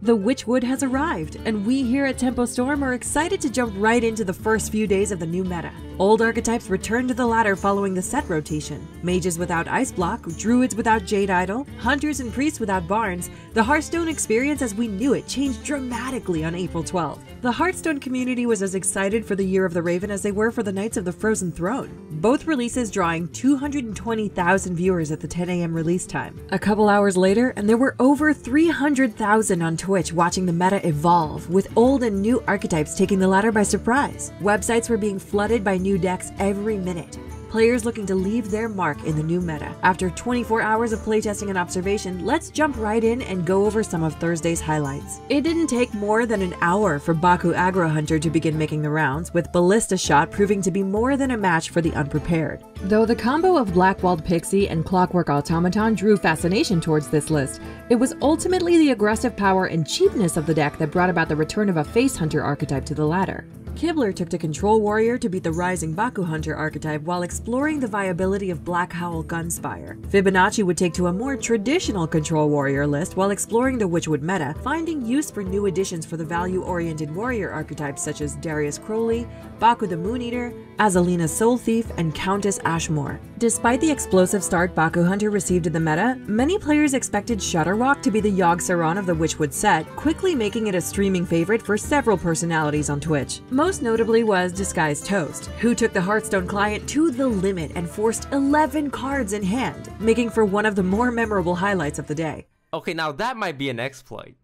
The Witchwood has arrived, and we here at Tempo Storm are excited to jump right into the first few days of the new meta. Old archetypes return to the ladder following the set rotation. Mages without Ice Block, Druids without Jade Idol, Hunters and Priests without Barns. The Hearthstone experience as we knew it changed dramatically on April 12th. The Hearthstone community was as excited for the Year of the Raven as they were for the Knights of the Frozen Throne. Both releases drawing 220,000 viewers at the 10 AM release time. A couple hours later, and there were over 300,000 on Twitch watching the meta evolve, with old and new archetypes taking the ladder by surprise. Websites were being flooded by new decks every minute. Players looking to leave their mark in the new meta. After 24 hours of playtesting and observation, let's jump right in and go over some of Thursday's highlights. It didn't take more than an hour for Baku Aggro Hunter to begin making the rounds, with Ballista Shot proving to be more than a match for the unprepared. Though the combo of Blackwalled Pixie and Clockwork Automaton drew fascination towards this list, it was ultimately the aggressive power and cheapness of the deck that brought about the return of a Face Hunter archetype to the ladder. Kibler took to Control Warrior to beat the Rising Baku Hunter archetype while exploring the viability of Black Howl Gunspire. Fibonacci would take to a more traditional Control Warrior list while exploring the Witchwood meta, finding use for new additions for the value-oriented warrior archetypes such as Darius Crowley, Baku the Moon Eater, Azalina Soul Thief, and Countess Ashmore. Despite the explosive start Baku Hunter received in the meta, many players expected Shutterwalk to be the Yogg Saron of the Witchwood set, quickly making it a streaming favorite for several personalities on Twitch. Most notably was Disguised Toast, who took the Hearthstone client to the limit and forced 11 cards in hand, making for one of the more memorable highlights of the day. Okay, now that might be an exploit.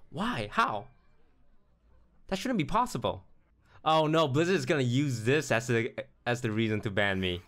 Why? How? That shouldn't be possible. Oh no, Blizzard is gonna use this as the reason to ban me.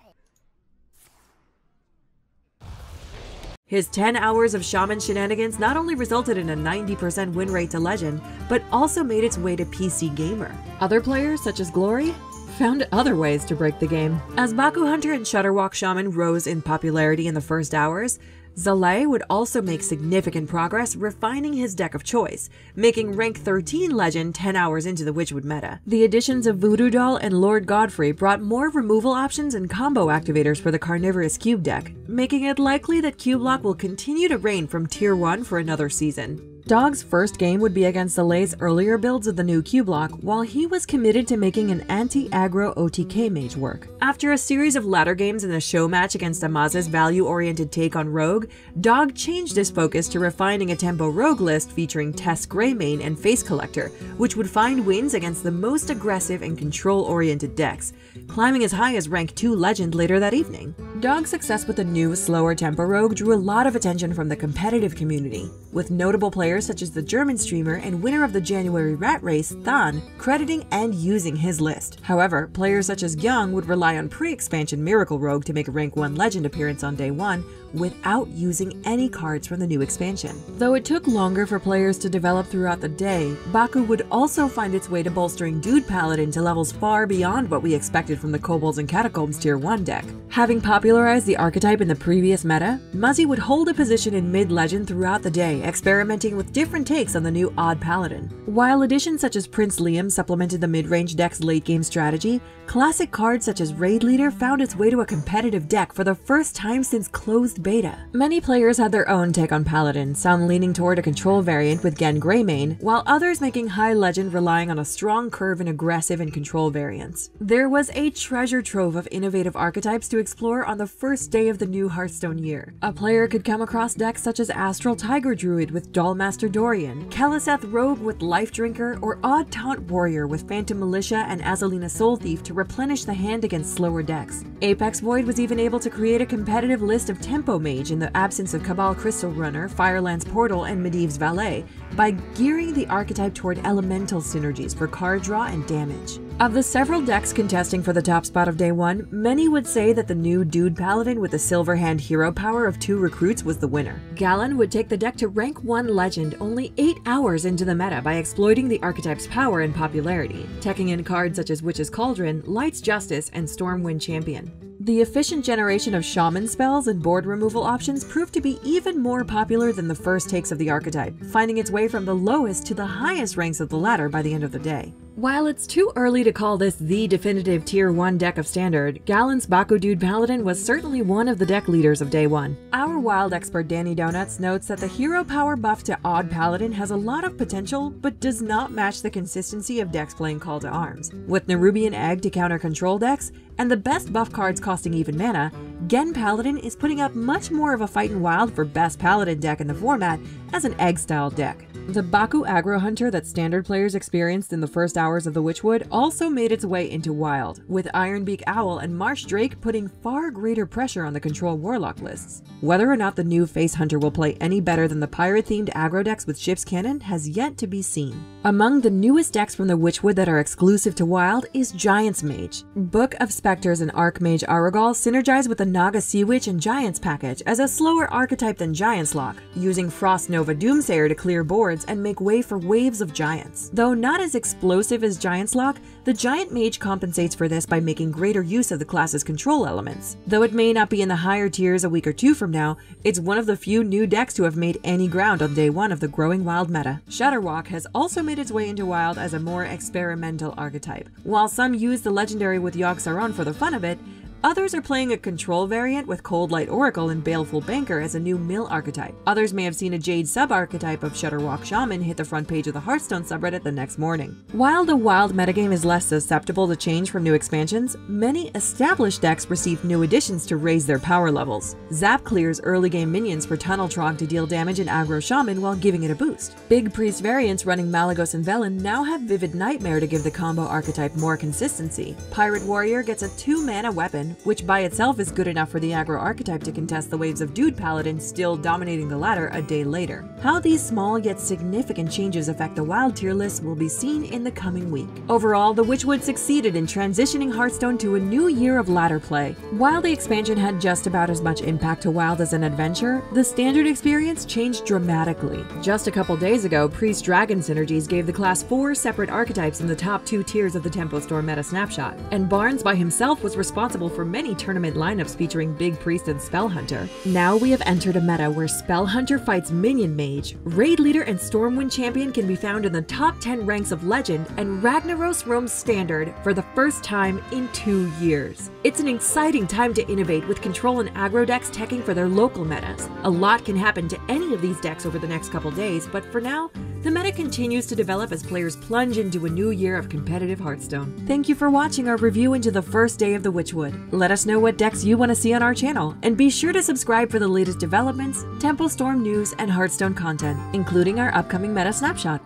His 10 hours of Shaman shenanigans not only resulted in a 90% win rate to Legend, but also made its way to PC Gamer. Other players, such as Glory, found other ways to break the game. As Baku Hunter and Shutterwalk Shaman rose in popularity in the first hours, Zalay would also make significant progress refining his deck of choice, making rank 13 Legend 10 hours into the Witchwood meta. The additions of Voodoo Doll and Lord Godfrey brought more removal options and combo activators for the Carnivorous Cube deck, making it likely that Cube Lock will continue to reign from Tier 1 for another season. Dog's first game would be against Zalay's earlier builds of the new Cube Lock, while he was committed to making an anti-aggro OTK mage work. After a series of ladder games and a show match against Amaz's value-oriented take on Rogue, Dog changed his focus to refining a tempo Rogue list featuring Tess Greymane and Face Collector, which would find wins against the most aggressive and control-oriented decks, climbing as high as rank 2 Legend later that evening. Dog's success with the new, slower tempo Rogue drew a lot of attention from the competitive community, with notable players such as the German streamer and winner of the January Rat Race, Than, crediting and using his list. However, players such as Young would rely on pre-expansion Miracle Rogue to make a rank 1 Legend appearance on day 1 without using any cards from the new expansion. Though it took longer for players to develop throughout the day, Baku would also find its way to bolstering Dude Paladin to levels far beyond what we expected from the Kobolds and Catacombs Tier 1 deck. Having popularized the archetype in the previous meta, Muzzy would hold a position in mid-Legend throughout the day, experimenting with different takes on the new Odd Paladin. While additions such as Prince Liam supplemented the mid-range deck's late-game strategy, classic cards such as Raid Leader found its way to a competitive deck for the first time since closed beta. Many players had their own take on Paladin, some leaning toward a control variant with Gen Greymane, while others making high Legend relying on a strong curve in aggressive and control variants. There was a treasure trove of innovative archetypes to explore on the first day of the new Hearthstone year. A player could come across decks such as Astral Tiger Druid with Dollmaster Dorian, Keleseth Rogue with Life Drinker, or Odd Taunt Warrior with Phantom Militia and Azalina Soul Thief to replenish the hand against slower decks. Apex Void was even able to create a competitive list of Tempo Mage in the absence of Cabal Crystal Runner, Firelands Portal, and Medivh's Valet by gearing the archetype toward elemental synergies for card draw and damage. Of the several decks contesting for the top spot of day 1, many would say that the new Dude Paladin with the Silver Hand hero power of 2 recruits was the winner. Galen would take the deck to rank 1 Legend only 8 hours into the meta by exploiting the archetype's power and popularity, teching in cards such as Witch's Cauldron, Light's Justice, and Stormwind Champion. The efficient generation of Shaman spells and board removal options proved to be even more popular than the first takes of the archetype, finding its way from the lowest to the highest ranks of the ladder by the end of the day. While it's too early to call this the definitive Tier 1 deck of Standard, Gallant's Baku Dude Paladin was certainly one of the deck leaders of day one. Our wild expert Danny Donuts notes that the hero power buff to Odd Paladin has a lot of potential, but does not match the consistency of decks playing Call to Arms. With Nerubian Egg to counter control decks, and the best buff cards costing even mana, Gen Paladin is putting up much more of a fight in Wild for best Paladin deck in the format as an egg-style deck. The Baku aggro hunter that Standard players experienced in the first hours of the Witchwood also made its way into Wild, with Ironbeak Owl and Marsh Drake putting far greater pressure on the control Warlock lists. Whether or not the new Face Hunter will play any better than the pirate-themed aggro decks with Ship's Cannon has yet to be seen. Among the newest decks from the Witchwood that are exclusive to Wild is Giant's Mage. Book of Spectres and Archmage Aragal synergize with the Naga Sea Witch and Giants package as a slower archetype than Giant's Lock, using Frost Nova Doomsayer to clear boards and make way for waves of giants. Though not as explosive as Giant's Lock, the Giant Mage compensates for this by making greater use of the class's control elements. Though it may not be in the higher tiers a week or two from now, it's one of the few new decks to have made any ground on day one of the growing Wild meta. Shudderwalk has also made its way into Wild as a more experimental archetype. While some use the legendary with Yogg-Saron for the fun of it, others are playing a control variant with Cold Light Oracle and Baleful Banker as a new mill archetype. Others may have seen a Jade sub-archetype of Shudderwalk Shaman hit the front page of the Hearthstone subreddit the next morning. While the Wild metagame is less susceptible to change from new expansions, many established decks receive new additions to raise their power levels. Zap clears early game minions for Tunnel Trog to deal damage in aggro Shaman while giving it a boost. Big Priest variants running Malagos and Velen now have Vivid Nightmare to give the combo archetype more consistency. Pirate Warrior gets a 2-mana weapon, which by itself is good enough for the aggro archetype to contest the waves of Dude Paladin still dominating the ladder a day later. How these small yet significant changes affect the Wild tier list will be seen in the coming week. Overall, the Witchwood succeeded in transitioning Hearthstone to a new year of ladder play. While the expansion had just about as much impact to Wild as an adventure, the Standard experience changed dramatically. Just a couple days ago, Priest Dragon synergies gave the class 4 separate archetypes in the top 2 tiers of the Tempo Storm meta snapshot, and Barnes by himself was responsible for many tournament lineups featuring Big Priest and Spellhunter. Now we have entered a meta where Spellhunter fights Minion Mage, Raid Leader and Stormwind Champion can be found in the top 10 ranks of Legend, and Ragnaros roams Standard for the first time in 2 years. It's an exciting time to innovate with control and aggro decks teching for their local metas. A lot can happen to any of these decks over the next couple days, but for now, the meta continues to develop as players plunge into a new year of competitive Hearthstone. Thank you for watching our review into the first day of the Witchwood. Let us know what decks you want to see on our channel, and be sure to subscribe for the latest developments, Tempo Storm news, and Hearthstone content, including our upcoming meta snapshot.